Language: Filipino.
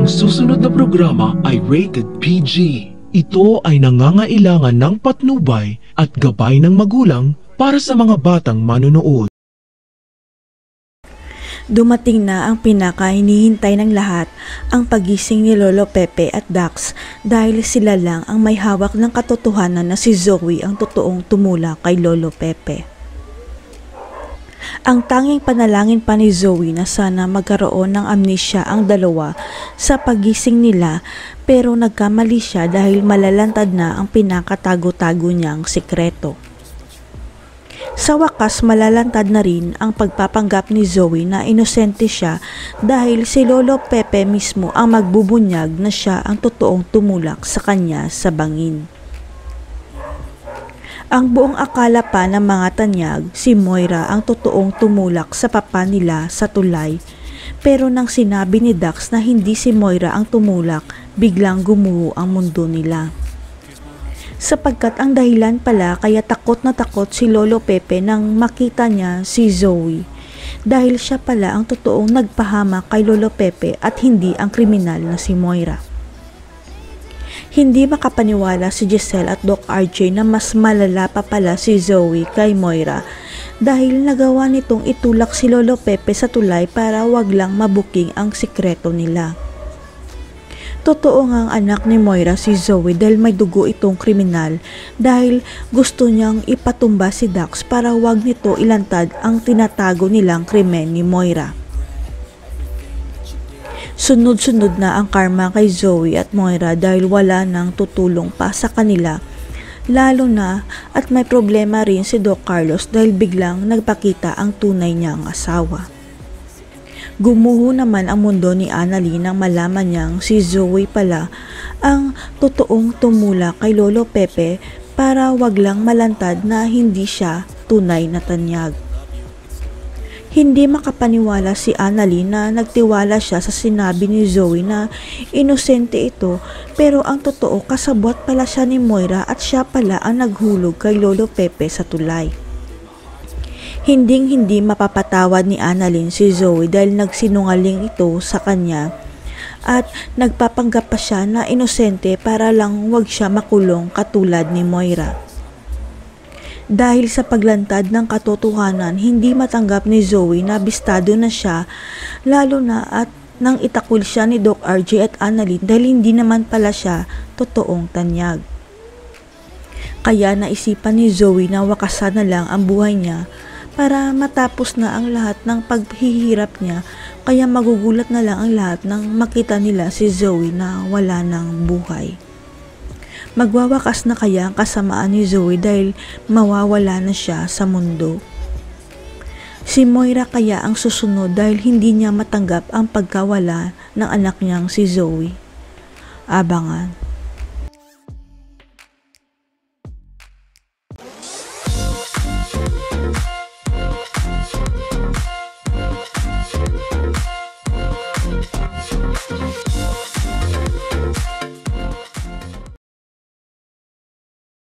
Ang susunod na programa ay rated PG. Ito ay nangangailangan ng patnubay at gabay ng magulang para sa mga batang manonood. Dumating na ang pinaka-hinihintay ng lahat, ang pagising ni Lolo Pepe at Dax dahil sila lang ang may hawak ng katotohanan na si Zoe ang totoong tumulak kay Lolo Pepe. Ang tanging panalangin pa ni Zoe na sana magkaroon ng amnesia ang dalawa sa pagising nila, pero nagkamali siya dahil malalantad na ang pinakatago-tago niyang sikreto. Sa wakas, malalantad na rin ang pagpapanggap ni Zoe na inosente siya dahil si Lolo Pepe mismo ang magbubunyag na siya ang totoong tumulak sa kanya sa bangin. Ang buong akala pa ng mga tanyag, si Moira ang totoong tumulak sa papa nila sa tulay. Pero nang sinabi ni Dax na hindi si Moira ang tumulak, biglang gumuho ang mundo nila. Sapagkat ang dahilan pala kaya takot na takot si Lolo Pepe nang makita niya si Zoe. Dahil siya pala ang totoong nagpahamak kay Lolo Pepe at hindi ang kriminal na si Moira. Hindi makapaniwala si Giselle at Doc RJ na mas malala pa pala si Zoe kay Moira dahil nagawa nitong itulak si Lolo Pepe sa tulay para wag lang mabuking ang sikreto nila. Totoo ngang anak ni Moira si Zoe dahil may dugo itong kriminal dahil gusto niyang ipatumba si Dax para wag nito ilantad ang tinatago nilang krimen ni Moira. Sunod-sunod na ang karma kay Zoe at Moira dahil wala nang tutulong pa sa kanila, lalo na at may problema rin si Doc Carlos dahil biglang nagpakita ang tunay niyang asawa. Gumuho naman ang mundo ni Annalyn nang malaman niyang si Zoe pala ang totoong tumulak kay Lolo Pepe para wag lang malantad na hindi siya tunay na tanyag. Hindi makapaniwala si Annalyn na nagtiwala siya sa sinabi ni Zoe na inosente ito, pero ang totoo kasabwat pala siya ni Moira at siya pala ang naghulog kay Lolo Pepe sa tulay. Hinding-hindi mapapatawad ni Annalyn si Zoe dahil nagsinungaling ito sa kanya at nagpapanggap pa siya na inosente para lang wag siya makulong katulad ni Moira. Dahil sa paglantad ng katotohanan, hindi matanggap ni Zoe na bistado na siya, lalo na at nang itakul siya ni Doc RJ at Annalyn dahil hindi naman pala siya totoong tanyag. Kaya naisipan ni Zoe na wakasan na lang ang buhay niya para matapos na ang lahat ng paghihirap niya, kaya magugulat na lang ang lahat nang makita nila si Zoe na wala ng buhay. Magwawakas na kaya ang kasamaan ni Zoe dahil mawawala na siya sa mundo? Si Moira kaya ang susunod dahil hindi niya matanggap ang pagkawala ng anak niyang si Zoe? Abangan.